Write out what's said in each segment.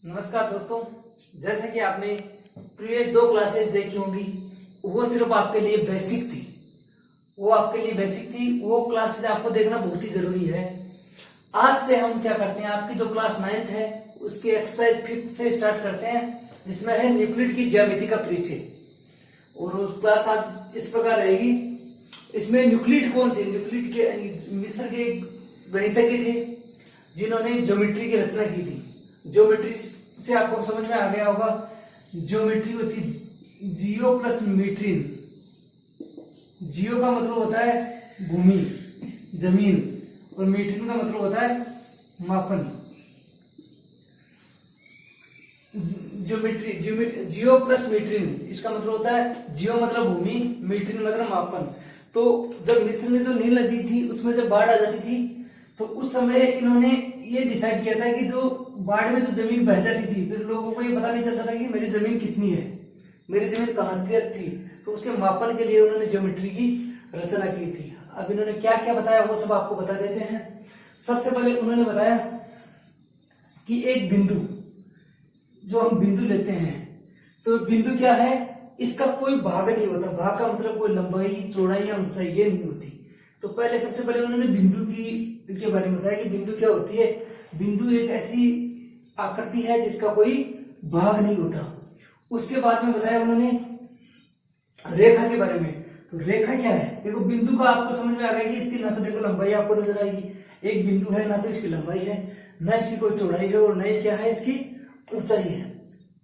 नमस्कार दोस्तों, जैसा कि आपने प्रीवियस 2 क्लासेस देखी होंगी, वो सिर्फ आपके लिए बेसिक थी। वो क्लासेस आपको देखना बहुत ही जरूरी है। आज से हम क्या करते हैं, आपकी जो क्लास 9th है उसकी एक्सरसाइज 5th से स्टार्ट करते हैं, जिसमें है न्यूक्लिड की ज्यामिति का परिचय। और उस क्लास आज इस प्रकार रहेगी। इसमें न्यूक्लिड कौन थे? न्यूक्लिड के मिस्र के गणितज्ञ थे जिन्होंने ज्योमेट्री की रचना की थी। ज्योमेट्री से आपको समझ में आ गया होगा, ज्योमेट्री होती जियो प्लस मीट्रिन। जियो का मतलब होता है भूमि, जमीन, और मीट्रिन का मतलब होता है मापन। ज्योमेट्री जियो प्लस मीट्रिन, इसका मतलब होता है जियो मतलब भूमि, मीट्रिन मतलब मापन। तो जब मिस्र में जो नील नदी थी उसमें जब बाढ़ आ जाती थी तो उस समय इन्होंने ये डिसाइड किया था कि जो बाढ़ में जो जमीन बह जाती थी, फिर लोगों को ये पता नहीं चलता था कि मेरी जमीन कितनी है, मेरी जमीन कहाँ थी। तो उसके मापन के लिए उन्होंने ज्योमेट्री की रचना की थी। अब इन्होंने क्या क्या बताया वो सब आपको बता देते हैं। सबसे पहले उन्होंने बताया कि एक बिंदु, जो हम बिंदु लेते हैं, तो बिंदु क्या है, इसका कोई भाग नहीं होता। भाग का मतलब कोई लंबाई, चौड़ाई या ऊंचाई ये नहीं होती। तो पहले सबसे पहले उन्होंने बिंदु के बारे में बताया कि बिंदु क्या होती है। बिंदु एक ऐसी आकृति है जिसका कोई भाग नहीं होता। उसके बाद में बताया उन्होंने रेखा के बारे में। तो रेखा क्या है, देखो बिंदु का आपको समझ में आ गया कि इसकी ना तो देखो लंबाई आपको नजर आएगी, एक बिंदु है, ना तो इसकी लंबाई है, ना इसकी कोई चौड़ाई है, और न ही क्या है इसकी ऊंचाई है।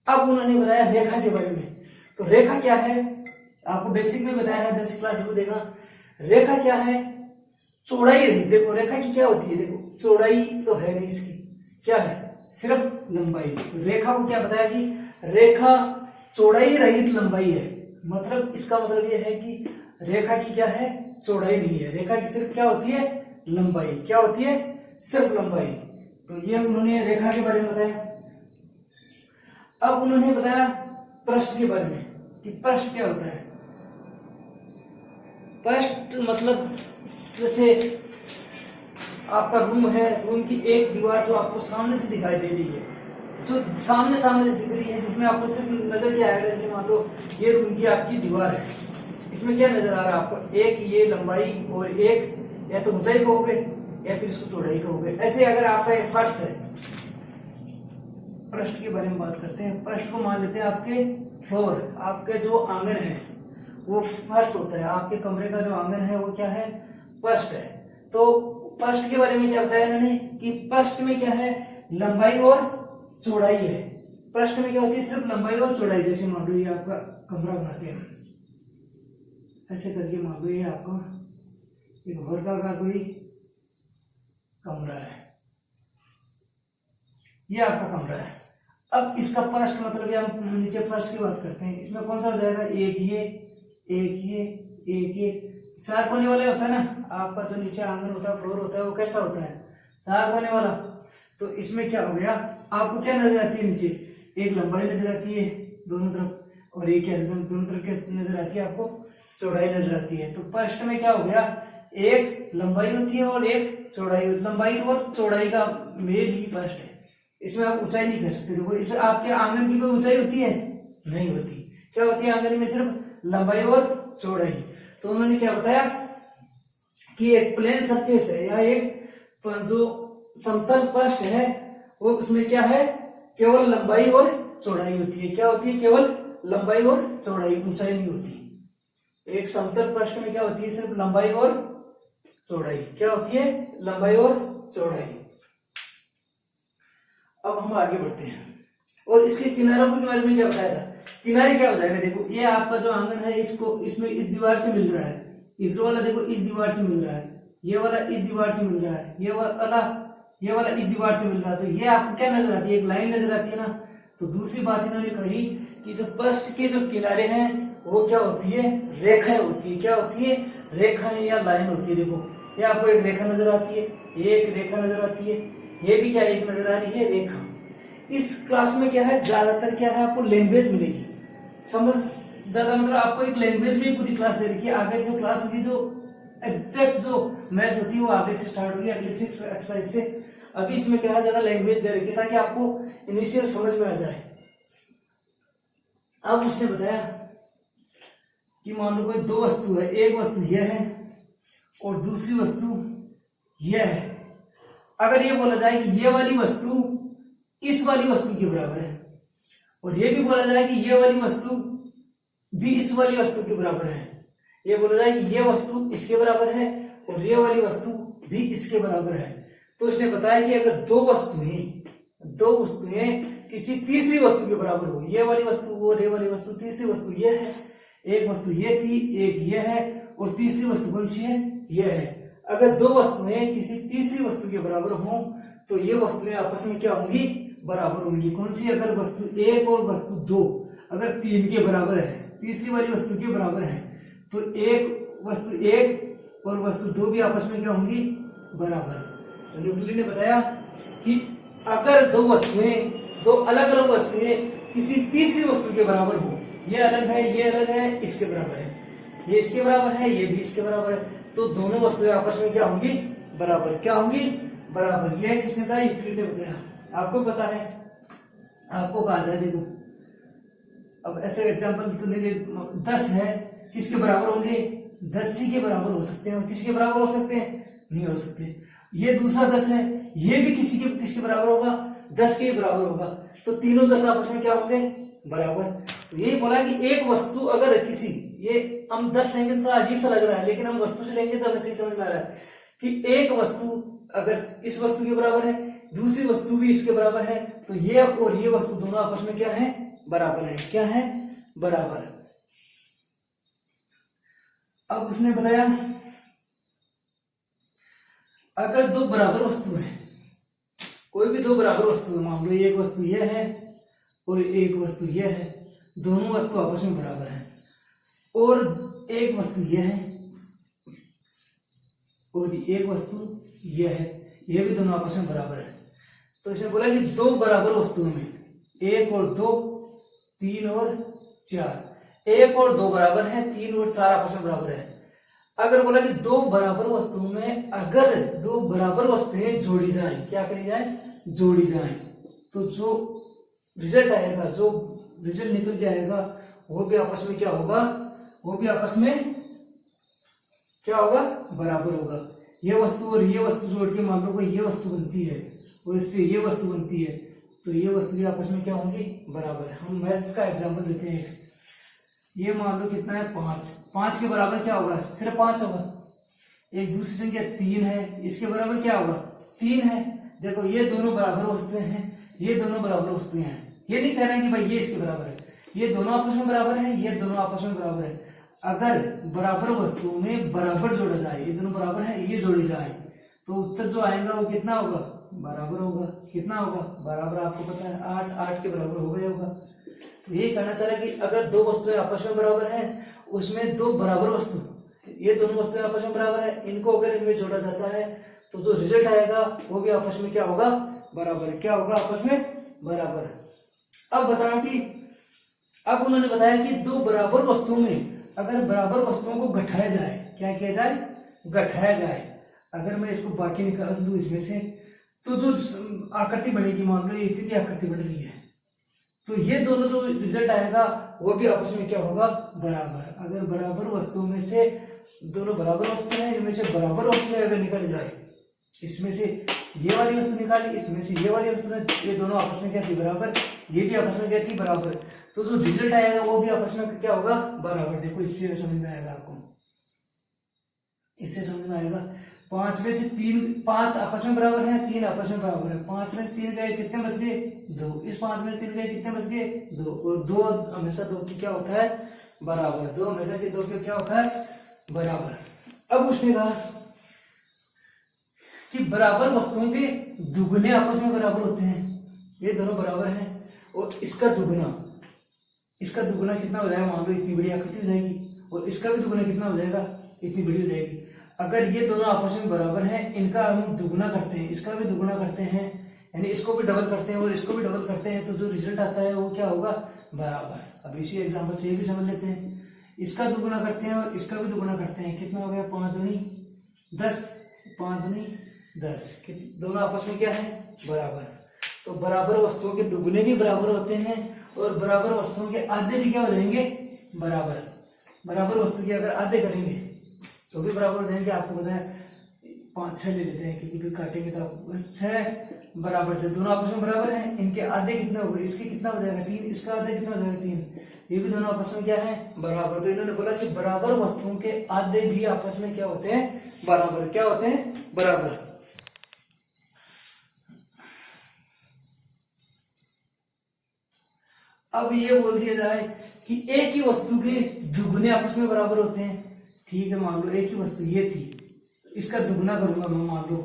अब उन्होंने बताया रेखा के बारे में। तो रेखा क्या है, आपको बेसिक में बताया है, बेसिक क्लास में देखना। रेखा क्या है, चौड़ाई रही। देखो रेखा की क्या होती है, देखो चौड़ाई तो है नहीं इसकी, क्या है, सिर्फ लंबाई। तो रेखा को क्या बताया कि रेखा चौड़ाई रहित लंबाई है। मतलब इसका मतलब यह है कि रेखा की क्या है, चौड़ाई नहीं है, रेखा की सिर्फ क्या होती है, लंबाई। क्या होती है, सिर्फ लंबाई। तो ये उन्होंने रेखा के बारे में बताया। अब उन्होंने बताया पृष्ठ के बारे में कि पृष्ठ क्या होता है। पृष्ठ मतलब जैसे आपका रूम है, रूम की एक दीवार जो आपको सामने से दिखाई दे रही है, जो सामने से दिख रही है, जिसमें आपको सिर्फ नजर क्या आएगा, जैसे मान लो ये रूम की आपकी दीवार है, इसमें क्या नजर आ रहा है आपको, एक ये लंबाई और एक या तो ऊंचाई कहोगे या फिर इसको चौड़ाई कहोगे। ऐसे अगर आपका एक फर्श है, पृष्ठ के बारे में बात करते हैं। पृष्ठ को मान लेते हैं आपके फ्लोर, आपके जो आंगन है वो फर्श होता है, आपके कमरे का जो आंगन है वो क्या है, पृष्ठ है। तो पृष्ठ के बारे में क्या बताया इन्होंने कि पृष्ठ में क्या है, लंबाई और चौड़ाई है। पृष्ठ में क्या होती है, सिर्फ लंबाई और चौड़ाई। जैसे मान लो ये आपका कमरा बनाते हैं, ऐसे करके मान लो ये आपका एक वर्गाकार कोई कमरा है, ये आपका कमरा है। अब इसका पृष्ठ मतलब हम नीचे फर्श की बात करते हैं, इसमें कौन सा हो जाएगा, एक ये 4 कोने वाले होता है ना, आपका जो नीचे आंगन होता है, फ्लोर होता है, वो कैसा होता है, 4 कोने वाला। तो इसमें क्या हो गया, आपको क्या नजर आती है, नीचे एक लंबाई नजर आती है दोनों तरफ, और एक दोनों तरफ क्या नजर आती है, आपको चौड़ाई नजर आती है। तो पृष्ठ में क्या हो गया, एक लंबाई होती है और एक चौड़ाई। लंबाई और चौड़ाई का मेल ही पृष्ठ है, इसमें आप ऊंचाई नहीं कह सकते। देखो इस आपके आंगन की कोई ऊंचाई होती है, नहीं होती। क्या होती है आंगन में, सिर्फ लंबाई और चौड़ाई। तो उन्होंने क्या बताया कि एक प्लेन सरफेस है या एक जो समतल पृष्ठ है, वो उसमें क्या है, केवल लंबाई और चौड़ाई होती है। क्या होती है, केवल लंबाई और चौड़ाई, ऊंचाई नहीं होती। एक समतल पृष्ठ में क्या होती है, सिर्फ लंबाई और चौड़ाई। क्या होती है, लंबाई और चौड़ाई। अब हम आगे बढ़ते हैं और इसके किनारों के बारे में क्या बताया था। किनारे क्या हो जाएगा, देखो ये आपका जो आंगन है, इसको इसमें इस दीवार से मिल रहा है, इधर वाला देखो इस दीवार से मिल रहा है, ये वाला इस दीवार से मिल रहा है, ये वाला इस दीवार से मिल रहा है। तो ये आपको क्या नजर आती है, एक लाइन नजर आती है ना। तो दूसरी बात इन्होंने कही कि जो पृष्ठ के जो किनारे हैं वो क्या होती है, रेखाएं होती है। क्या होती है, रेखाएं या लाइन होती है। देखो ये आपको एक रेखा नजर आती है, एक रेखा नजर आती है, ये भी क्या एक नजर आ रही है, रेखा। इस क्लास में क्या है, ज्यादातर क्या है, आपको लैंग्वेज मिलेगी, समझ ज्यादा, मतलब आपको एक लैंग्वेज में पूरी क्लास दे रखी है। आगे से क्लास की जो एग्जैक्ट जो मैथ्स होती है वो आगे से स्टार्ट होगी, अगले 6 एक्सरसाइज से। अभी इसमें क्या है, ज्यादा लैंग्वेज दे रखी है ताकि आपको इनिशियल समझ में आ जाए। अब उसने बताया कि मान लो कोई दो वस्तु है, एक वस्तु यह है और दूसरी वस्तु यह है। अगर ये बोला जाए कि ये वाली वस्तु इस वाली वस्तु के बराबर है और ये भी बोला जाए कि ये वाली वस्तु भी इस वाली वस्तु के बराबर है, ये बोला जाए कि ये वस्तु इसके बराबर है और ये वाली वस्तु भी इसके बराबर है, तो इसने बताया कि अगर दो वस्तुएं किसी तीसरी वस्तु के बराबर हो, ये वाली वस्तु और ये वाली वस्तु, तीसरी वस्तु ये है, एक वस्तु ये थी, एक ये है और तीसरी वस्तु कौन सी है, ये है। अगर दो वस्तुएं किसी तीसरी वस्तु के बराबर हों तो ये वस्तुएं आपस में क्या होंगी, बराबर होंगी। कौन सी, अगर वस्तु एक और वस्तु दो अगर तीन के बराबर है, तीसरी वाली वस्तु के बराबर है, तो एक वस्तु एक और वस्तु दो भी आपस में क्या होंगी, बराबर। न्यूटन ने बताया कि अगर दो वस्तुएं, दो अलग अलग वस्तुएं किसी तीसरी वस्तु के बराबर हो, ये अलग है, ये अलग है, इसके बराबर है, ये इसके बराबर है, ये भी इसके बराबर है, तो दोनों वस्तुएं आपस में क्या होंगी, बराबर। क्या होंगी, बराबर। यह किसने बताया, यूक्लिड ने बताया। आपको पता है, आपको कहा जाए, देखो अब ऐसे एग्जांपल तो नहीं, 10 है, किसके बराबर होंगे, 10 ही के बराबर हो सकते हैं, और किसके बराबर हो सकते हैं, नहीं हो सकते। ये दूसरा 10 है, ये भी किसके बराबर होगा, 10 के बराबर होगा, तो तीनों 10 आपस में क्या होंगे, बराबर। तो यही बोला कि एक वस्तु अगर किसी, ये हम 10 लेंगे तो अजीब सा लग रहा है, लेकिन हम वस्तु से लेंगे तो हमें सही समझ में आ रहा है कि एक वस्तु अगर इस वस्तु के बराबर है, दूसरी वस्तु भी इसके बराबर है, तो ये और ये वस्तु दोनों आपस में क्या है, बराबर है। क्या है, बराबर। अब उसने बताया अगर दो बराबर वस्तु है, कोई भी दो बराबर वस्तु है, मान लो एक वस्तु यह है और एक वस्तु यह है, दोनों वस्तु आपस में बराबर है, और एक वस्तु यह है और एक वस्तु यह है, यह भी दोनों आपस में बराबर है, तो इसने बोला कि दो बराबर वस्तुओं में, एक और दो, तीन और चार, एक और दो बराबर है, तीन और चार आपस में बराबर है। अगर बोला कि दो बराबर वस्तुओं में अगर दो बराबर वस्तुएं जोड़ी जाएं, क्या करी जाए, जोड़ी जाएं, तो जो रिजल्ट आएगा, जो रिजल्ट निकल के आएगा, वो भी आपस में क्या होगा, वो भी आपस में क्या होगा, बराबर होगा। ये वस्तु और ये वस्तु जोड़ के मान लो कोई ये वस्तु बनती है और इससे ये वस्तु बनती है, तो ये वस्तु भी आपस में क्या होंगी, बराबर है। हम मैथ्स का एग्जांपल देते हैं, ये मान लो कितना है, 5, 5 के बराबर क्या होगा, सिर्फ 5 होगा। एक दूसरी संख्या 3 है, इसके बराबर क्या होगा, 3 है। देखो ये दोनों बराबर वस्तुएं हैं, ये दोनों बराबर वस्तुएं हैं, ये नहीं कह रहे हैं कि भाई ये इसके बराबर है, ये दोनों आपस में बराबर है, ये दोनों आपस में बराबर है। अगर बराबर वस्तुओं में बराबर जोड़ा जाए, ये दोनों बराबर है, ये जोड़ी जाए, तो उत्तर जो आएगा वो कितना होगा, बराबर होगा। कितना होगा, बराबर। आपको पता है 8, 8 के बराबर हो गया होगा। तो ये कहना चाह रहा है कि अगर दो वस्तुएं आपस में बराबर हैं, उसमें दो बराबर वस्तु, ये दोनों वस्तुएं आपस में बराबर है, इनको अगर इनमें जोड़ा जाता है तो जो रिजल्ट आएगा वो भी आपस में क्या होगा, बराबर। क्या होगा, आपस में बराबर। अब बताओ कि अब उन्होंने बताया कि दो बराबर वस्तुओं में अगर बराबर वस्तुओं को घटाया जाए, क्या किया जाए, घटाया जाए। अगर मैं इसको बाकी निकाल दूं इसमें से, तो जो आकृति बनेगी, मान लो ये इतनी आकृति बन रही है, तो ये दोनों जो रिजल्ट आएगा वो भी आपस में क्या होगा, बराबर। अगर बराबर वस्तुओं में से दोनों बराबर वस्तु हैं, इनमें से बराबर वस्तुएं अगर निकल जाए, इसमें से ये वाली वस्तु निकाली, इसमें से ये वाली वस्तु, ये दोनों आपस में क्या थी, बराबर, ये भी आपस में क्या थी, बराबर, तो जो रिजल्ट आएगा वो भी आपस में क्या होगा, बराबर। देखो इससे समझ में आएगा आपको, इससे समझ में आएगा। 5 में से 3, 5 आपस में बराबर है, 3 आपस में बराबर है। 5 में से 3 गए, कितने बच गए, 2। इस 5 में से 3 गए, कितने बच गए, 2। और 2 हमेशा 2 की क्या होता है, बराबर। 2 हमेशा के 2 की क्या होता है, बराबर। अब उसने कहा कि बराबर वस्तुओं के दुगुने आपस में बराबर होते हैं, ये दोनों बराबर हैं, और इसका दुगुना कितना हो जाएगा, मान लो इतनी बड़ी आकृति हो जाएगी, और इसका भी दुगुना कितना हो जाएगा, इतनी बड़ी हो जाएगी। अगर ये दोनों आपस में बराबर हैं, इनका हम दुगुना करते हैं, इसका भी दुगुना करते हैं, यानी इसको भी डबल करते हैं और इसको भी डबल करते हैं, तो जो रिजल्ट आता है वो क्या होगा, बराबर। अब इसी एग्जांपल से ये भी समझ लेते हैं, इसका दुगुना करते हैं और इसका भी दुगुना करते हैं, कितना हो गया, 5 दूनी 10, 5 दूनी 10। दोनों आपस में क्या है? बराबर। तो बराबर वस्तुओं के दुगुने भी बराबर होते हैं और बराबर वस्तुओं के आधे भी क्या हो जाएंगे? बराबर। बराबर वस्तु के अगर आधे करेंगे तो भी बराबर हो जाएंगे। आपको पता है 5 6 ले लेते हैं क्योंकि फिर काटेंगे तो 6 बराबर से दोनों आपस में बराबर हैं। इनके आधे कितना होगा? इसके कितना हो जाएगा? 3। इसका आधे कितना हो जाएगा? 3। ये भी दोनों आपस में क्या है? बराबर। तो इन्होंने बोला कि बराबर वस्तुओं के आधे भी आपस में क्या होते हैं? बराबर। क्या होते हैं? बराबर। अब ये बोल दिया जाए कि एक ही वस्तु के दुगुने आपस में बराबर होते हैं। ठीक है, मान लो एक ही वस्तु ये थी, इसका दुगुना करूंगा मैं। मान लो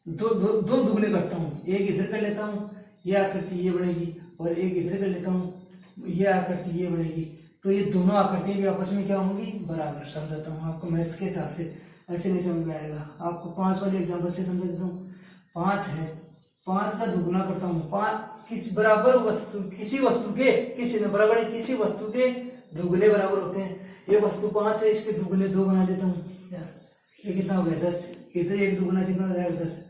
दो दुगुने करता हूँ। एक इधर कर लेता हूँ, ये आकृति ये बनेगी, और एक इधर कर लेता हूँ, ये आकृति ये बनेगी। तो ये दोनों आकृतियां भी आपस में क्या होंगी? बराबर। समझाता हूँ आपको मैथ्स के हिसाब से, ऐसे नहीं समझ में आएगा। आपको 5 वाले एग्जाम्पल से समझा देता हूँ। 5 है, 5 का दुगुना करता हूँ। 5 किस बराबर वस्तु, किसी वस्तु के, किसी ने बराबर है, किसी वस्तु के दुगुने बराबर होते हैं। ये वस्तु 5 है, इसके दुगुने 2 बना देता हूँ। ये कितना हो गया? 10। इधर एक दुगुना कितना हो जाएगा? 10।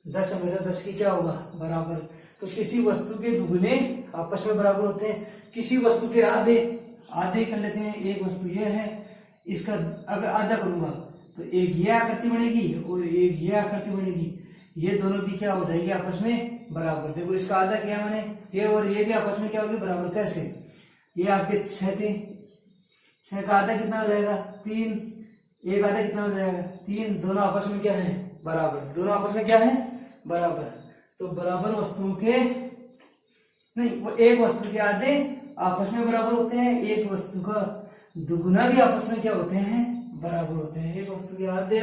10 हमेशा 10 की क्या होगा? बराबर। तो किसी वस्तु के दुगुने आपस में बराबर होते हैं। किसी वस्तु के आधे, आधे कर लेते हैं। एक वस्तु ये है, इसका अगर आधा करूंगा तो एक ये आकृति बनेगी और एक ये आकृति बनेगी। ये दोनों भी क्या हो जाएगी? आपस में बराबर। देखो इसका आधा किया मैंने, ये और ये भी आपस में क्या होगी? बराबर। कैसे? ये आपके 6 थे, 6 का आधा कितना हो जाएगा? 3। एक आधा कितना हो जाएगा? 3। दोनों आपस में क्या है? बराबर। दोनों आपस में क्या है? बराबर। तो बराबर वस्तुओं के नहीं, वो एक वस्तु के आधे आपस में बराबर होते हैं। एक वस्तु का दुगुना भी आपस में क्या होते हैं? बराबर होते हैं। एक वस्तु के आधे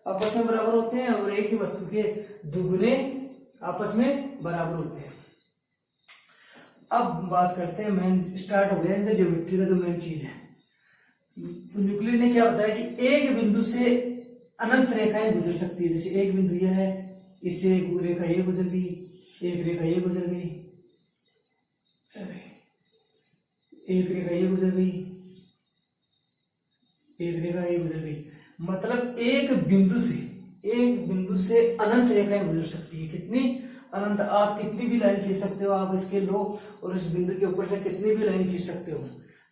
आपस में बराबर होते हैं और एक ही वस्तु के दुगुने आपस में बराबर होते हैं। अब बात करते हैं, मेन स्टार्ट हो गया इनका ज्योमेट्री का जो मेन चीज है। तो न्यूक्लियर ने क्या बताया कि एक बिंदु से अनंत रेखाएं गुजर सकती है। जैसे एक बिंदु यह है, इससे एक रेखा ये गुजर गई, एक रेखा ये गुजर गई, एक रेखा ये गुजर गई, एक रेखा ये गुजर गई। मतलब एक बिंदु से अनंत रेखाएं गुजर सकती है। कितनी? अनंत। आप कितनी भी लाइन खींच सकते हो, आप इसके लो और इस बिंदु के ऊपर से कितनी भी लाइन खींच सकते हो।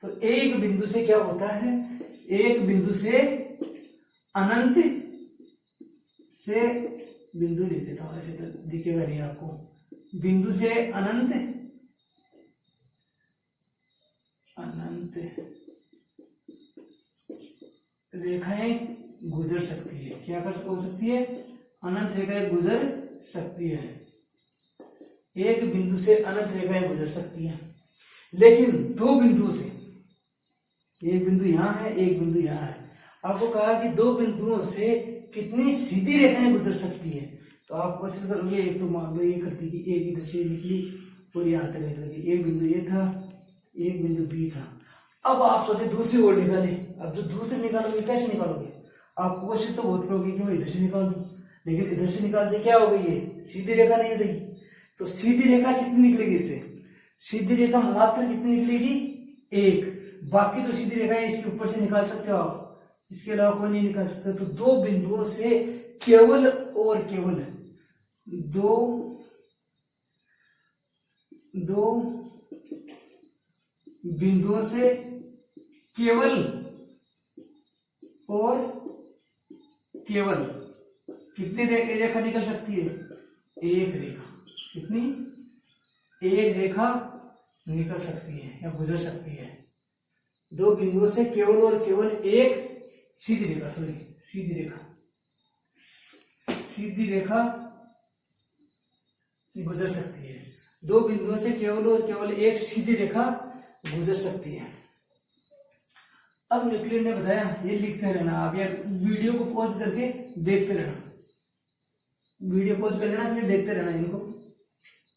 तो एक बिंदु से क्या होता है? एक बिंदु से अनंत से बिंदु लिख देता हूं, ऐसे तो दिखेगा नहीं आपको। बिंदु से अनंत, अनंत रेखाएं गुजर सकती है। क्या हो सकती है? अनंत रेखाएं गुजर सकती है। एक बिंदु से अनंत रेखाएं गुजर सकती है। लेकिन दो बिंदुओं से, एक बिंदु यहां है, एक बिंदु यहां है। आपको कहा कि दो बिंदुओं से कितनी सीधी रेखाएं गुजर सकती है। तो आप कोशिश करोगे, एक तो मान लो ये करती कि एक इधर से निकली और यहां तक निकली। एक बिंदु ये था, एक बिंदु बी था। अब आप सोचे दूसरी ओर निकाले। अब जो दूसरी निकालोगे कैसे निकालोगे? आप कोशिश तो बहुत करोगे कि मैं इधर से निकाल दूं, लेकिन इधर से निकालते क्या हो गई? ये सीधी रेखा नहीं रही। तो सीधी रेखा कितनी निकलेगी इससे? सीधी रेखा मात्र कितनी निकलेगी? एक। बाकी तो सीधी रेखा इसके ऊपर से निकाल सकते हो आप, इसके अलावा कोई नहीं निकाल सकते। तो दो बिंदुओं से केवल और केवल दो बिंदुओं से केवल और केवल कितनी रेखा निकल सकती है? एक रेखा। कितनी? एक रेखा निकल सकती है या गुजर सकती है। दो बिंदुओं से केवल और केवल एक सीधी रेखा, सीधी रेखा गुजर सकती है। दो बिंदुओं से केवल और केवल एक सीधी रेखा गुजर सकती है। अब न्यूक्लियर ने बताया, ये लिखते रहना आप, या वीडियो को पॉज करके देखते रहना। वीडियो पॉज कर लेना, फिर देखते रहना इनको।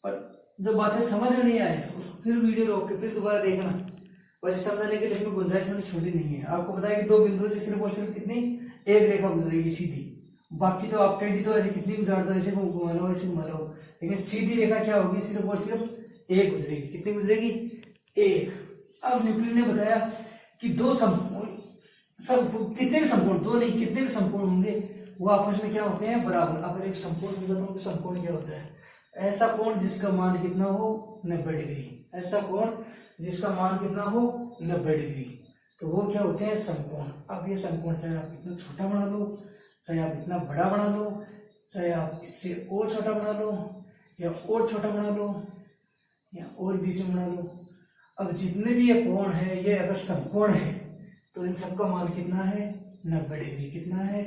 और जो बातें समझ में नहीं आए फिर वीडियो रोक के फिर दोबारा देखना। वैसे समझाने के लिए इसमें गुंजाइश छोटी नहीं है। आपको बताया कि दो बिंदुओं से सिर्फ और सिर्फ कितनी? एक रेखा गुजरेगी सीधी। बाकी तो आप टेढ़ी तो ऐसे कितनी गुजार दो, ऐसे घुमा लो, ऐसे घुमा लो, लेकिन सीधी रेखा क्या होगी? सिर्फ और सिर्फ एक गुजरेगी। कितनी गुजरेगी? एक। अब न्यूक्लियर ने बताया कि दो कितने भी संपूर्ण, दो नहीं कितने भी संपूर्ण होंगे, वो आपस में क्या होते हैं, बराबर। अगर एक समकोण समझाता हूँ, समकोण क्या होता है, ऐसा कोण जिसका मान कितना हो 90 डिग्री, ऐसा कोण जिसका मान कितना हो 90 डिग्री, तो वो क्या होते हैं, समकोण। अब ये समकोण चाहे आप इतना छोटा बना लो, चाहे आप इतना बड़ा बना लो, चाहे आप इससे और छोटा बना लो या और छोटा बना लो या और बीच में बना लो। अब जितने भी ये कोण है, ये अगर समकोण है तो इन सबका मान कितना है, 90 डिग्री। कितना है,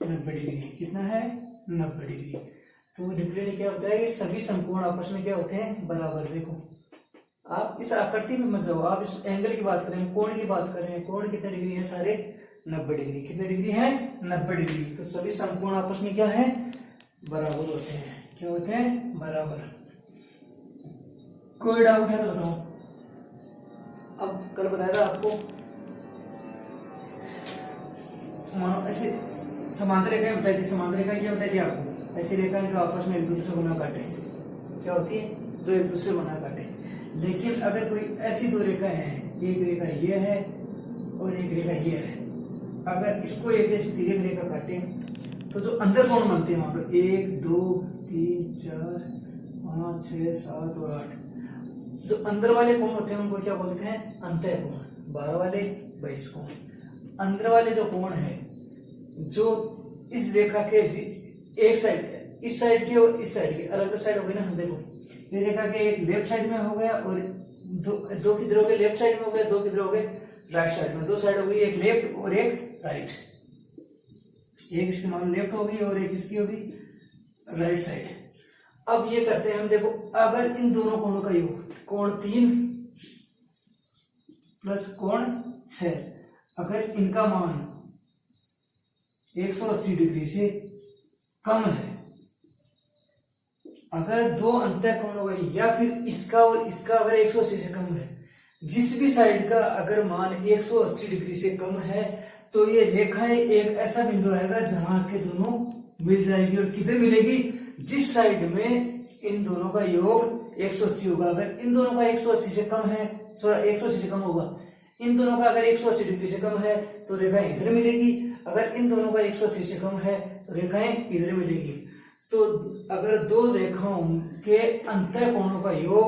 90 डिग्री। कितना है, 90 डिग्री। तो डिफरेंट क्या होता है कि सभी समकोण आपस में क्या होते हैं, बराबर। देखो आप इस आकृति में मत जाओ, आप इस एंगल की बात करें, कोण की बात करें, कोण कितने डिग्री है, सारे 90 डिग्री। कितने डिग्री है, 90 डिग्री। तो सभी समकोण आपस में क्या है, बराबर होते हैं। क्या होते हैं, बराबर। कोई डाउट है तो बताओ। अब कल बताया था आपको, मानो ऐसे समांतर रेखाएं बताई थी। समांतर रेखाएं क्या बताई थी आपको, ऐसी रेखाएं जो आपस में एक दूसरे को ना काटे। क्या होती है, जो एक दूसरे को ना काटे। लेकिन अगर कोई ऐसी दो रेखाएं हैं, एक रेखा ये है और एक रेखा ये है, अगर इसको एक ऐसी तिर्यक रेखा काटे तो जो अंदर कोण बनते हैं वहां पर 1 2 3 4 5 6 7 और 8, जो अंदर वाले कोण होते हैं उनको क्या बोलते हैं, अंतः कोण। बाहर वाले बहिष कोण। अंदर वाले जो कोण है, जो इस रेखा के एक साइड, इस साइड के और इस साइड के अलग साइड हो गई ना। देखो ये रेखा के एक लेफ्ट साइड में हो गया और दो किधर हो गए, लेफ्ट साइड में हो गया, दो किधर हो गए, राइट साइड में। दो साइड हो गई, एक लेफ्ट और एक राइट। एक इसकी मान लेफ्ट होगी और एक इसकी होगी राइट साइड। अब ये करते हैं हम, देखो अगर इन दोनों कोणों का योग कोण 3 प्लस कोण 6, अगर इनका मान 180 डिग्री से कम है, अगर दो अंतः कोणों का या फिर इसका और इसका अगर 180 से कम है, जिस भी साइड का अगर मान 180 डिग्री से कम है, तो ये रेखाएं एक ऐसा बिंदु आएगा जहां के दोनों मिल जाएगी। और किधर मिलेगी, जिस साइड में इन दोनों का योग 180 होगा। अगर इन दोनों का 180 से कम है, 180 से कम होगा, इन दोनों का अगर 180 डिग्री से कम है तो रेखाएं इधर मिलेगी। अगर इन दोनों का 180 से कम है तो रेखाएं इधर मिलेगी। तो अगर दो रेखाओं के अंतः कोणों का योग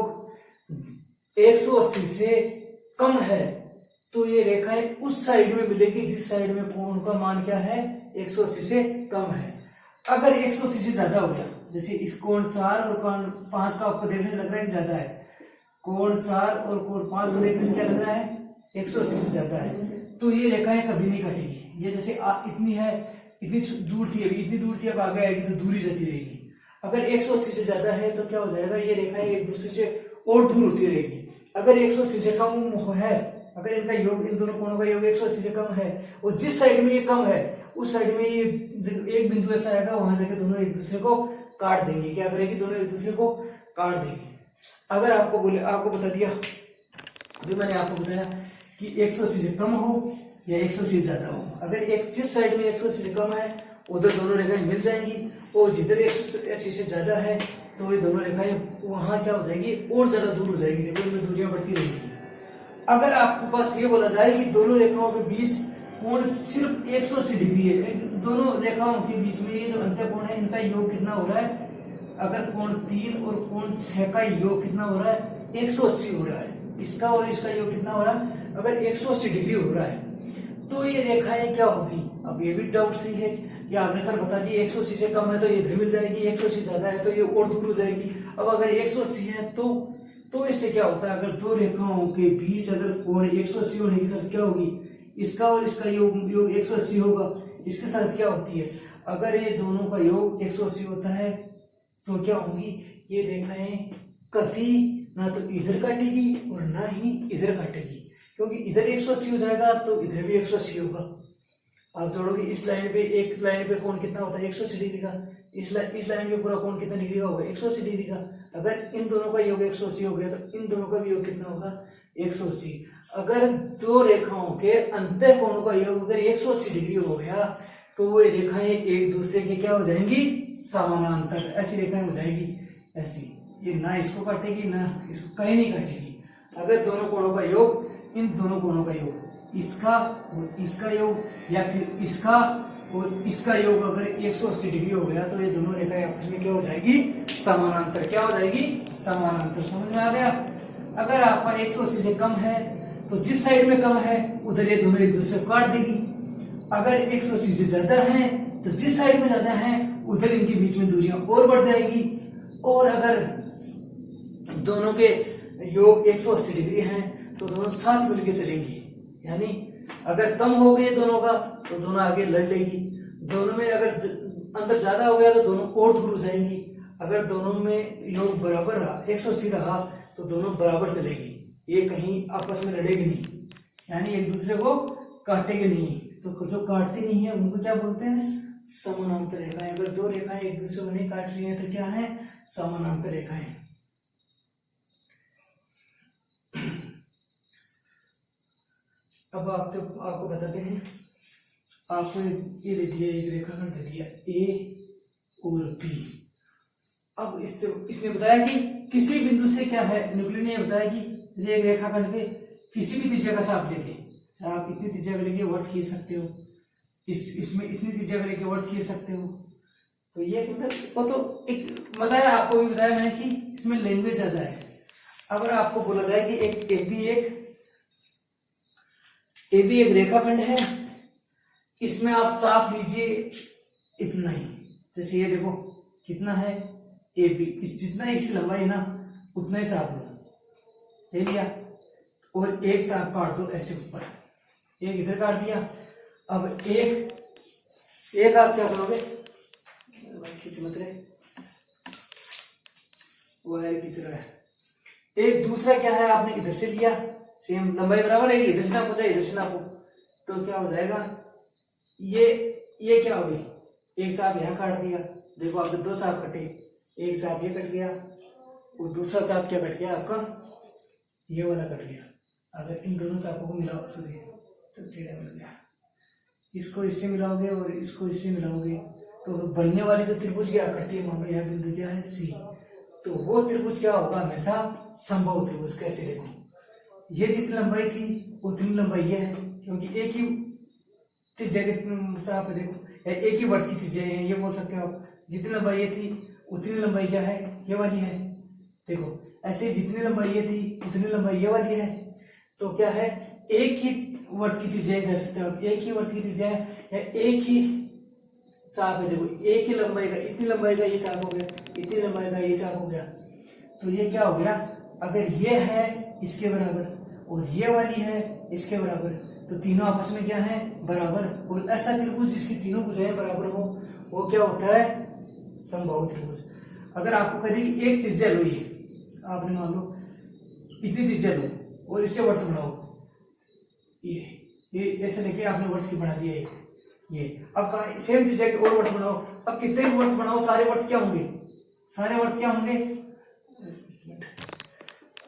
180 से कम है तो ये रेखाएं उस साइड में मिलेगी जिस साइड में कोण का मान क्या है, 180 से कम है। अगर 180 से ज्यादा हो गया, जैसे इस कोण 4 और कोण 5 का आपको देखने से लग रहा है कि ज्यादा है, कोण 4 और कोण 5 को देखने से क्या लग रहा है, 180 से ज्यादा है, तो ये रेखाएं कभी नहीं कटेगी। ये जैसे इतनी है, इतनी दूर थी, अभी इतनी दूर थी, अब आगे आएगी तो दूरी जाती रहेगी। अगर 180 से ज्यादा है तो क्या हो जाएगा, ये रेखाएं एक दूसरे से और दूर होती रहेगी। अगर 180 से कम है, अगर इनका योग, इन दोनों कोणों का योग 180 से कम है और जिस साइड में ये कम है उस साइड में ये एक बिंदु ऐसा आएगा, वहां जाके दोनों एक दूसरे को काट देंगे। क्या करेगी, दोनों एक दूसरे को काट देंगे। अगर आपको बोले, आपको बता दिया, अभी मैंने आपको बताया कि 180 से कम हो या 180 से ज्यादा हो, अगर एक जिस साइड में 180 से कम है उधर दोनों रेखाएं मिल जाएंगी, और जिधर 180 से ज्यादा है तो ये दोनों रेखाएं वहां क्या हो जाएगी, और ज्यादा दूर हो जाएगी, देखो इनमें दूरियां बढ़ती रहेगी। अगर आपके पास ये बोला जाए कि दोनों रेखाओं के बीच कोण सिर्फ 180 डिग्री है, दोनों रेखाओं के बीच में ये जो अंतः कोण है इनका योग कितना हो रहा है, अगर कोण 3 और कोण 6 का योग कितना हो रहा है, 180 हो रहा है, इसका और इसका योग कितना हो रहा है, अगर 180 डिग्री हो रहा है तो ये रेखाएं क्या होगी। अब ये भी डाउट सही है, या आपने सर बता दिए 180 से कम है तो ये इधर मिल जाएगी, 180 से ज्यादा है तो ये और दूर हो जाएगी। अब अगर 180 है तो इससे क्या होता है, अगर दो रेखाओं के बीच अगर कोण 180 होने के साथ क्या होगी, इसका और इसका योग 180 होगा, इसके साथ क्या होती है, अगर ये दोनों का योग 180 होता है तो क्या होगी, ये रेखाएं कभी ना तो इधर काटेगी और ना ही इधर काटेगी, क्योंकि इधर 180 हो जाएगा तो इधर भी 180 होगा। आप जोड़ोगे इस लाइन पे, एक लाइन पे कोण कितना होता है, 180 डिग्री का, इस लाइन पे पूरा कोण कितना डिग्री का होगा, 180 डिग्री का। अगर इन दोनों का योग 180 हो गया तो इन दोनों का भी योग कितना होगा, 180। अगर दो रेखाओं के अंतः कोणों का योग अगर 180 डिग्री हो गया तो वो रेखाएं एक दूसरे के क्या हो जाएंगी, समानांतर। ऐसी रेखाएं हो जाएगी ऐसी, ये ना इसको काटेगी ना इसको, कहीं नहीं काटेगी। अगर दोनों कोणों का योग, इन दोनों कोणों का योग, इसका और इसका योग, या फिर इसका और इसका योग अगर 180 डिग्री हो गया तो ये दोनों रेखाएं आपस में क्या हो जाएगी, समानांतर। क्या हो जाएगी, समानांतर। समझ में आ गया। अगर आपका 180 से कम है तो जिस साइड में कम है उधर ये दोनों एक दूसरे को काट देगी। अगर 180 से ज्यादा है तो जिस साइड में ज्यादा है उधर इनके बीच में दूरियां और बढ़ जाएगी। और अगर दोनों के योग 180 डिग्री हैं तो दोनों साथ मिलकर चलेंगी। यानी अगर कम हो गए दोनों का तो दोनों आगे लड़ लेगी। दोनों में अगर अंतर ज्यादा हो गया तो दोनों और दूर हो जाएंगी। अगर दोनों में योग बराबर रहा, 180 रहा, तो दोनों बराबर चलेगी। ये कहीं आपस में लड़ेगी नहीं, यानी एक दूसरे को काटेंगे नहीं। तो जो काटती नहीं है उनको क्या बोलते हैं, समानांतर रेखाएं। अगर दो रेखाएं एक दूसरे को नहीं काट रही हैं तो क्या है, समानांतर रेखाएं। अब आपको बताते हैं, आपको ये दे दिया, एक रेखाखंड दे दिया ए और बी। अब इसने बताया कि किसी बिंदु से क्या है, न्यूक्लियर ने बताया कि ये एक रेखाखंड पे किसी भी त्रिज्या का चाप लेके, आप इतनी त्रिज्या लेके वर्त खींच सकते हो, इसमें इतनी त्रिज्या लेके वर्त खींच सकते हो। तो ये मतलब वो तो एक बताया, आपको भी बताया मैंने कि इसमें लैंग्वेज ज्यादा है। अगर आपको बोला जाए कि एक ए बी एक रेखाखंड है, इसमें आप चाप लीजिए इतना ही। जैसे ये देखो कितना है ए बी, जितना इसकी लंबाई है ना उतना ही चाप लो, ले लिया। और एक चाप काट दो ऐसे ऊपर, एक इधर काट दिया। अब एक आप क्या करोगे, खींच मत रहे, वायर खींच रहा है। एक दूसरा क्या है, आपने इधर से लिया, सेम लंबाई बराबर है, इधर से नापो चाहे इधर से नापो, तो क्या हो जाएगा, ये क्या हो गई, एक चाप यहाँ काट दिया। देखो आपके दो चाप कटे, एक चाप ये कट गया और दूसरा चाप क्या कट गया आपका, ये वाला कट गया। अगर इन दोनों चापों को मिलाओ, सॉरी तो टेढ़ा मिल गया, इसको इससे मिलाओगे और इसको इससे मिलाओगे तो बनने वाली जो त्रिभुज क्या करती है, मान लो यहाँ बिंदु क्या है सी, तो वो त्रिभुज क्या होगा, हमेशा संभव त्रिभुज। कैसे देखो, ये जितनी लंबाई थी उतनी लंबाई ये है, क्योंकि एक ही त्रिज्या के चाप है। देखो एक ही वर्त की त्रिज्या है, ये बोल सकते हो आप। जितनी लंबाई ये थी उतनी लंबाई क्या है, ये वाली है। देखो ऐसे जितनी लंबाई ये थी उतनी लंबाई ये वाली है। तो क्या है, एक ही वर्त की त्रिज्या कह सकते हो आप, एक ही वर्त की त्रिज्या है या एक ही चाप है। देखो एक ही लंबाई का, इतनी लंबाई का ये चाप हो गया, इतनी लंबाई का ये चाप हो गया। तो ये क्या हो गया, अगर ये है इसके बराबर और ये वाली है इसके बराबर, तो तीनों आपस में क्या है, बराबर। और ऐसा त्रिभुज जिसकी तीनों भुजाएं बराबर हो वो क्या होता है, समबाहु त्रिभुज। अगर आपको कहे कि एक त्रिज्या लो, ये आपने मान लो इतनी त्रिज्या लो और इससे वर्त बनाओ, ये ऐसे लेके आपने वर्त की बना दिया ये। अब कहा सेम त्रिज्या के और वर्त बनाओ। अब कितने भी वर्त बनाओ, सारे वर्त क्या होंगे, सारे वर्त क्या होंगे,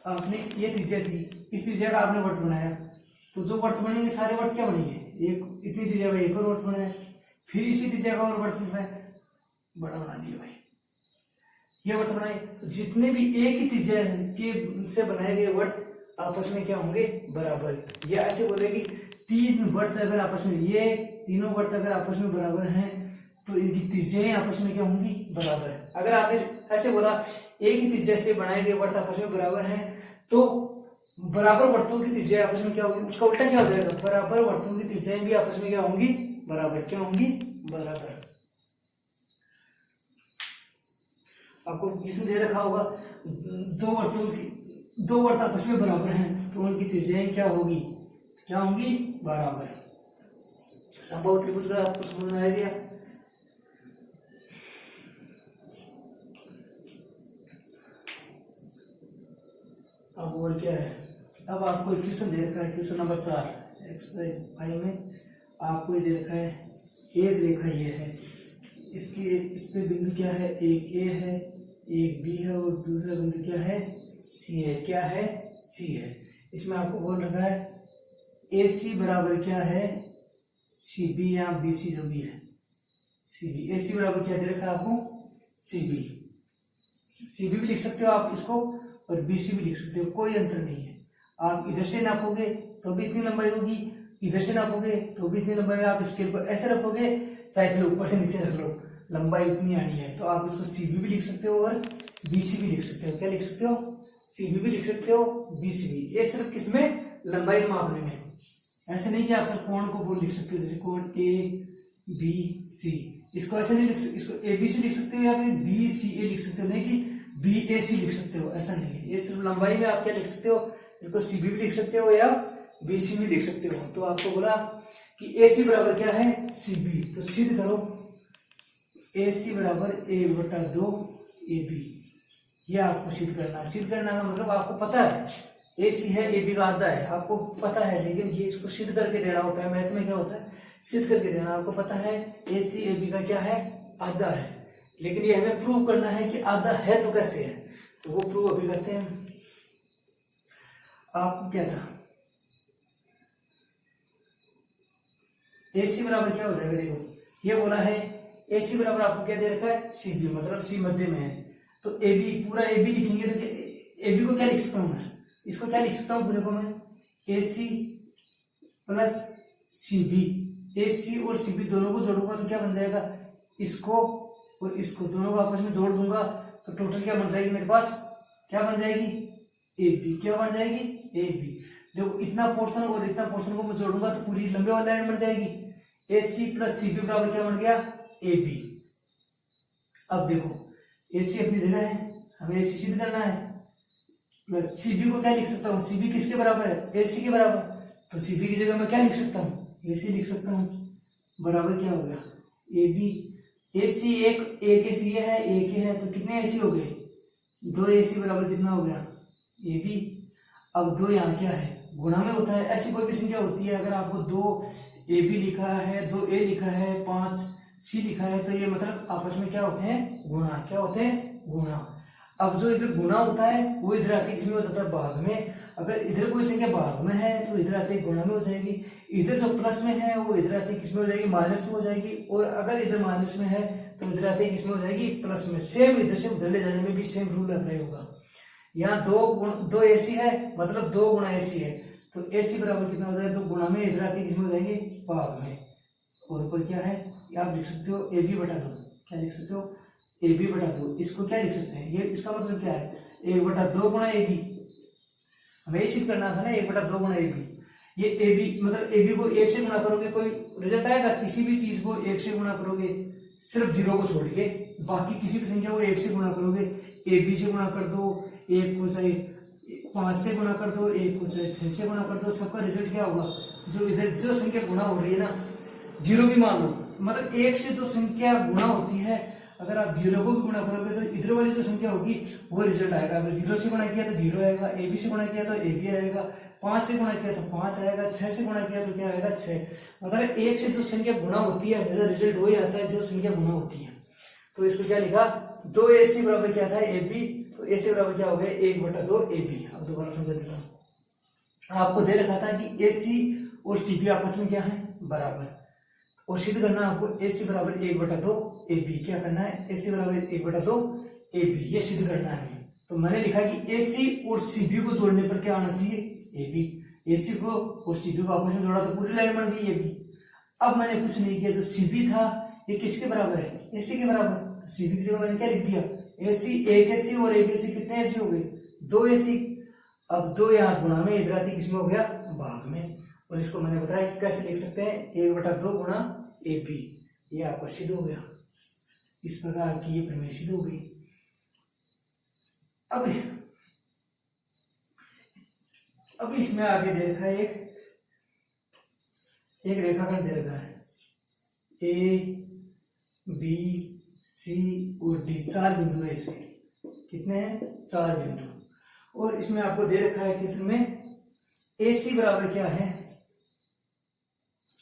आपने ये त्रिज्या थी, इस त्रिज्या का आपने वर्त बनाया, तो जो वर्त बनेंगे सारे वर्त क्या बनेंगे, एक इतनी त्रिज्या का एक और वर्त बनाया, फिर इसी त्रिज्या का और वर्त बनाया, बड़ा बना दिया भाई, ये वर्त बनाए। तो जितने भी एक ही त्रिज्या के से बनाए गए वर्त आपस में क्या होंगे, बराबर। ये ऐसे बोलेगी तीन वर्त अगर आपस में, ये तीनों वर्त अगर आपस में बराबर हैं तो इनकी त्रिज्याएं आपस में क्या होंगी, बराबर। अगर आपने ऐसे बोला एक ही त्रिज्या से बनाए गए वर्त आपस में बराबर हैं, तो बराबर वर्तों की त्रिज्या आपस में क्या होगी, उसका उल्टा क्या हो जाएगा, बराबर वर्तों की त्रिज्याएं भी आपस में क्या होंगी, बराबर। क्या होंगी, बराबर। आपको किसने दे रखा होगा, दो वर्त आपस में बराबर हैं तो उनकी त्रिज्याएं क्या होगी, क्या होंगी, बराबर। समबाहु त्रिभुज का आपको समझ में आ गया। अब और क्या है, अब आपको क्वेश्चन दे रखा है, क्वेश्चन नंबर 4 एक्सरसाइज 5 में आपको ये दे रखा है, एक रेखा ये है, इस पे बिंदु क्या है, एक ए है, एक बी है और दूसरा बिंदु क्या है, सी है। क्या है, सी है। इसमें आपको बोल रखा है ए सी बराबर क्या है, सी बी या बी सी जो भी है, सी बी। ए सी बराबर क्या दे रखा है आपको, सी बी। सी बी भी लिख सकते हो आप इसको और बी सी भी लिख सकते हो, कोई अंतर नहीं है। आप इधर से नापोगे तो भी इतनी लंबाई होगी इधर से नापोगे तो भी इतनी लंबाई, आप स्केल को ऐसे रखोगे, चाहे फिर ऊपर से नीचे रख लो, लंबाई उतनी आनी है। तो आप इसको सीबी भी लिख सकते हो और बीसी भी लिख सकते हो। क्या लिख सकते हो? सीबी भी लिख सकते हो, बीसी भी। ये सिर्फ किसमें? लंबाई मापने में। ऐसे नहीं कि आप सिर्फ कोण को बोल लिख सकते हो, जैसे कोण ए बी सी, इसको ऐसे नहीं लिख सकते, इसको ए बी सी लिख सकते हो या फिर बी सी ए लिख सकते हो, नहीं कि बी ए सी लिख सकते हो, ऐसा नहीं है। ये सिर्फ लंबाई में आप क्या लिख सकते हो, इसको सीबी भी लिख सकते हो या बीसी भी लिख सकते हो। तो आपको बोला कि ए सी बराबर क्या है? सीबी। तो सिद्ध करो ए सी बराबर 1/2 ए बी। यह आपको सिद्ध करना। सिद्ध करना का मतलब आपको पता है ए सी है, ए बी का आधा है, आपको पता है, लेकिन ये इसको सिद्ध करके देना होता है। मैथ में क्या होता है? सिद्ध करके देना। आपको पता है ए सी ए बी का क्या है? आधा है, लेकिन ये हमें प्रूव करना है कि आधा है तो कैसे है, तो वो प्रूव अभी करते हैं। आप क्या था, ए सी बराबर क्या हो जाएगा? देखो ये बोला है ए सी बराबर आपको क्या दे रखा है? सी बी, मतलब सी मध्य में है। तो ए बी, पूरा ए बी लिखेंगे तो ए बी को क्या लिख सकता हूँ मैं? इसको क्या लिख सकता हूँ पूरे को मैं? ए सी प्लस सी बी। ए सी और सी बी दोनों को जोड़ूंगा तो क्या बन जाएगा? इसको और इसको दोनों को आपस में जोड़ दूंगा तो टोटल क्या बन जाएगी मेरे पास? क्या बन जाएगी? A B. क्या बन जाएगी? A B. देखो इतना पोर्शन और इतना पोर्शन को मैं जोड़ूंगा तो पूरी लंबे वाली लाइन बन जाएगी। ए सी प्लस सी बी बराबर क्या बन गया? A B. अब देखो ए सी अपनी जगह है, हमें ए सी सिद्ध करना है। मैं सी बी को क्या लिख सकता हूँ? सी बी किसके बराबर है? ए सी के बराबर। तो सी बी की जगह मैं क्या लिख सकता हूँ? ए सी लिख सकता हूँ। बराबर क्या हो गया? A B. ए सी एक ए सी है, ए के है, तो कितने ए सी हो गए? 2 ए सी बराबर कितना हो गया? A B. अब 2 यहाँ क्या है? गुणा में होता है। ऐसी कोई भी संख्या होती है, अगर आपको 2 ए बी लिखा है, 2 ए लिखा है, 5 सी लिखा है, तो ये मतलब आपस में क्या होते हैं? गुणा। क्या होते हैं? गुणा। अब जो इधर गुणा होता है वो इधर आके किसमें हो जाता है? भाग में। अगर इधर कोई संख्या भाग में है तो इधर आते गुणा में हो जाएगी। इधर जो प्लस में है वो इधर आते किसमें हो जाएगी? माइनस में हो जाएगी। और अगर इधर माइनस में है तो इधर आते किसमें हो जाएगी? प्लस में। सेम इधर से उधर ले जाने में भी सेम रूल अप्लाई होगा। यहाँ 2 ए सी है, मतलब 2 गुणा ए सी है, तो ए सी बराबर कितना हो जाएगा? 2 गुणा में इधर आते किसमें हो जाएंगे? भाग में। और ऊपर क्या है? आप लिख सकते हो ए बी बटा 2। क्या लिख सकते हो? ए बी बटा 2। इसको क्या लिख सकते हैं? ये इसका मतलब क्या है? 1/2 गुणा ए बी। हमें सिद्ध करना था ना, 1/2 गुणा ए बी। ये ए बी मतलब ए बी को 1 से गुणा करोगे कोई रिजल्ट आएगा? किसी भी चीज को 1 से गुणा करोगे, सिर्फ 0 को छोड़ के, बाकी किसी भी संख्या को 1 से गुणा करोगे, ए बी से गुणा कर दो, 1 को चाहे 5 से गुणा कर दो, 1 को चाहे 6 से गुणा कर दो, सबका रिजल्ट क्या होगा? जो इधर जो संख्या गुणा हो रही है ना, 0 भी मान लो, मतलब 1 से जो संख्या गुणा होती है, अगर आप 0 को भी गुणा करोगे तो इधर वाली जो संख्या होगी वो रिजल्ट आएगा। अगर 0 से गुणा किया तो 0 आएगा, ए बी से गुणा किया तो ए बी आएगा, 5 से गुणा किया तो 5 आएगा, 6 से गुणा किया तो क्या आएगा? 6। मतलब 1 से जो संख्या गुणा होती है हमेशा रिजल्ट वही आता है जो संख्या गुणा होती है। तो इसको क्या लिखा? 2 ए सी बराबर क्या था? A B. तो ए सी बराबर क्या हो गया? 1/2 ए बी। अब दोबारा समझा देता हूँ। आपको दे रखा था कि ए सी और सी बी आपस में क्या है? बराबर। और सिद्ध करना आपको ए सी बराबर 1/2 ए बी। क्या करना है? ए सी बराबर 1/2 ए बी, ये सिद्ध करना है। तो मैंने लिखा कि ए सी और सी बी को जोड़ने पर क्या आना चाहिए? A B. ए सी को और सी बी को आपस में जोड़ा तो पूरी लाइन बन गई ए बी। अब मैंने कुछ नहीं किया, जो सी बी था ये किसके बराबर है? ए सी के बराबर। सी बी की जगह मैंने क्या लिख दिया? ए सी। एक ए सी और एक ए सी, कितने ए सी हो गए? 2 ए सी। अब 2 यहाँ गुणा में, इधर आती किसमें हो गया? भाग में। और इसको मैंने बताया कि कैसे लिख सकते हैं? 1/2 गुणा ए बी। ये आपका सिद्ध हो गया। इस प्रकार की ये प्रमेय सिद्ध हो गई। अब इसमें आगे दे रखा है एक रेखाखंड दे रखा है, ए बी सी और डी। 4 बिंदु है इसमें। कितने हैं? 4 बिंदु। और इसमें आपको दे रखा है कि इसमें ए सी बराबर क्या है?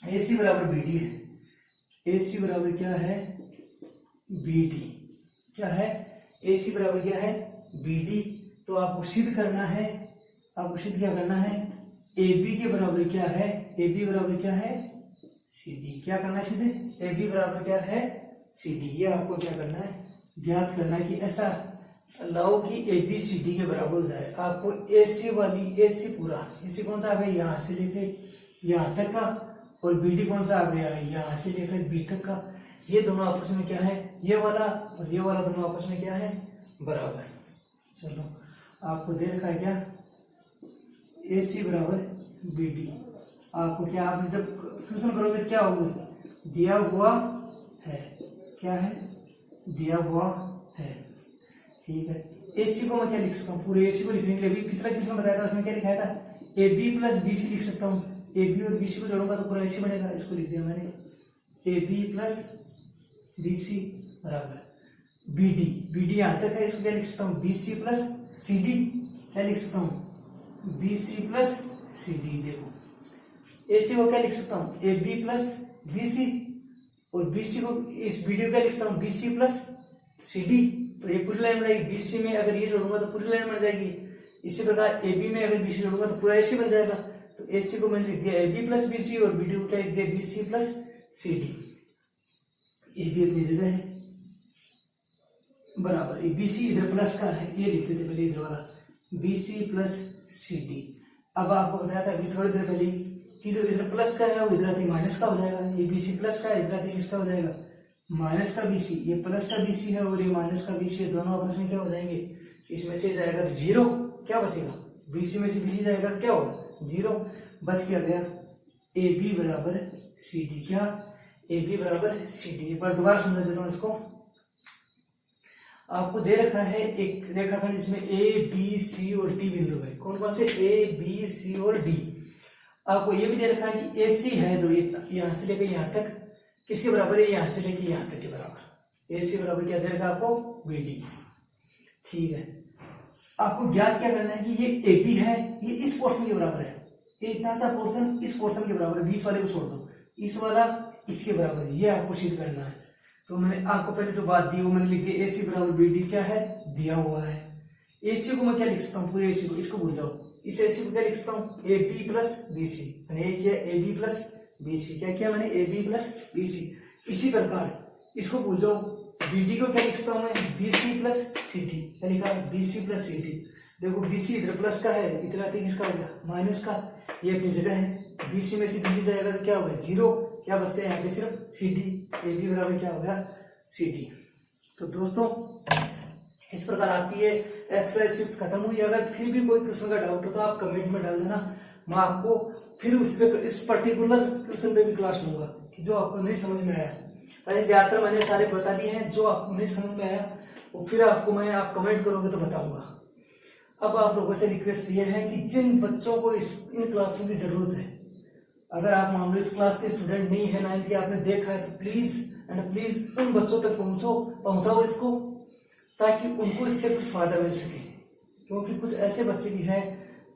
ए सी बराबर बी डी है। ए सी बराबर क्या है? B D. क्या है? ए सी बराबर क्या है? B D. तो आपको सिद्ध करना है, आपको सिद्ध क्या करना है? ए बी के बराबर क्या है? ए बी बराबर क्या है? C D. क्या करना है सिद्ध? ए बी बराबर क्या है? C D. ये आपको क्या करना है? ज्ञात करना है कि ऐसा लाओ कि ए बी सी डी के बराबर हो जाए। आपको ए सी वाली, ए सी पूरा, ए सी कौन सा आ गया? यहाँ से लेके यहाँ तक का, और BD कौन सा आ गया, यहाँ से लेकर B तक का। ये दोनों आपस में क्या है, ये वाला और ये वाला दोनों आपस में क्या है, बराबर। चलो आपको दे रखा है क्या, AC बराबर BD। आपको क्या, आप जब क्वेश्चन करोगे तो क्या होगा, दिया हुआ है, क्या है, दिया हुआ है, ठीक है। AC को मैं क्या लिख सकता हूँ, पूरे AC को लिखने के लिए भी पिछला क्वेश्चन बताया था, उसमें क्या लिखाया था, AB प्लस BC लिख सकता हूँ। AB और BC को जोड़ूंगा तो पूरा AC बनेगा, इसको लिख दिया मैंने, AB प्लस BC बराबर BD यहाँ तक है, इसको क्या लिख सकता हूँ, BC प्लस CD, क्या लिख सकता हूँ, BC प्लस CD। देखो AC को क्या लिख सकता हूँ, AB प्लस BC, और BC को, इस BD को क्या लिख सकता हूँ, BC प्लस CD। तो ये पूरी लाइन बनाएगी, BC में अगर ये जोड़ूंगा तो पूरी लाइन बन जाएगी। इसी प्रकार AB में अगर BC जोड़ूंगा तो पूरा AC बन जाएगा। तो AC को मैंने लिख दिया AB प्लस BC, और BD को क्या लिख दिया, BC प्लस CD। AB अपनी जगह है बराबर, ये BC इधर प्लस का है, ये लिखते थे पहले इधर वाला, BC प्लस CD। अब आपको बताया था अभी थोड़ी देर पहले कि जो इधर प्लस का है वो इधर आते माइनस का हो जाएगा। ये BC प्लस का है, इधर आते किसका हो जाएगा, माइनस का BC। ये प्लस का BC है और ये माइनस का BC है, दोनों आपस में क्या हो जाएंगे, इसमें से जाएगा तो जीरो, क्या बचेगा, BC में से BC जाएगा क्या होगा, जीरो। बच क्या गया, AB बराबर CD। क्या, AB बराबर CD। एक बार दोबारा समझ देता हूँ इसको। आपको दे रखा है एक रेखाखंड जिसमें A B C और D बिंदु है। कौन कौन से, A B C और D। आपको ये भी दे रखा है कि AC है जो यहाँ से लेकर यहाँ तक किसके बराबर है, यहाँ से लेकर यहाँ तक के बराबर। AC बराबर क्या दे रखा है आपको, BD, ठीक है। आपको ज्ञात क्या करना है कि ये AB है, ये इस पोर्शन के बराबर है, ये इतना सा पोर्शन इस पोर्शन के बराबर है, बीच वाले को छोड़ दो, इस वाला इसके बराबर है, ये आपको सिद्ध करना है। तो मैंने आपको पहले जो बात दी वो मैंने लिख दिया, AC बराबर BD क्या है, दिया हुआ है। AC को मैं क्या लिख सकता हूँ, पूरे AC को, इसको भूल जाओ, इस AC को क्या लिख सकता हूँ, AB प्लस BC। मैंने क्या, AB प्लस BC, क्या किया मैंने, AB प्लस BC। इसी प्रकार इसको भूल जाओ, BD को क्या लिख सकता हूँ मैं, BC प्लस CD। क्या लिखा, BC प्लस CD। देखो BC इधर प्लस का है, इधर आते किसका हो गया, माइनस का, ये अपनी जगह है। BC में से BC जाएगा तो क्या होगा, जीरो। क्या बच गया यहाँ पे, सिर्फ CD। AB बराबर क्या हो गया, CD। तो दोस्तों इस प्रकार आपकी ये एक्सरसाइज 5 खत्म हुई। अगर फिर भी कोई क्वेश्चन का डाउट हो तो आप कमेंट में डाल देना, मैं आपको फिर उस पे, इस पर्टिकुलर क्वेश्चन पे भी क्लास लूंगा कि जो आपको नहीं समझ में आया। पहले ज्यादातर मैंने सारे बता दिए हैं, जो आपको नहीं समझ में आया वो फिर आपको मैं, आप कमेंट करोगे तो बताऊंगा। अब आप लोगों से रिक्वेस्ट ये है कि जिन बच्चों को इन क्लासों की जरूरत है, अगर आप मान लो इस क्लास के स्टूडेंट नहीं है, 9th के आपने देखा है, तो प्लीज उन बच्चों तक पहुंचाओ इसको, ताकि उनको इससे कुछ फायदा मिल सके। क्योंकि कुछ ऐसे बच्चे भी हैं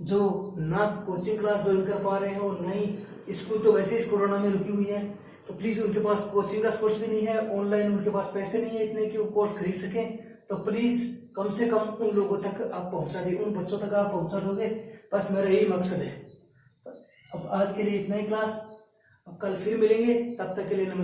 जो ना कोचिंग क्लास ज्वाइन कर पा रहे हैं और नहीं, स्कूल तो वैसे ही कोरोना में रुकी हुई है, तो प्लीज उनके पास कोचिंग का कोर्स भी नहीं है, ऑनलाइन उनके पास पैसे नहीं है इतने कि वो कोर्स खरीद सके। तो प्लीज कम से कम उन लोगों तक आप पहुंचा दे, उन बच्चों तक आप पहुंचा दोगे, बस मेरा यही मकसद है। अब आज के लिए इतना ही क्लास, अब कल फिर मिलेंगे, तब तक के लिए नमस्कार।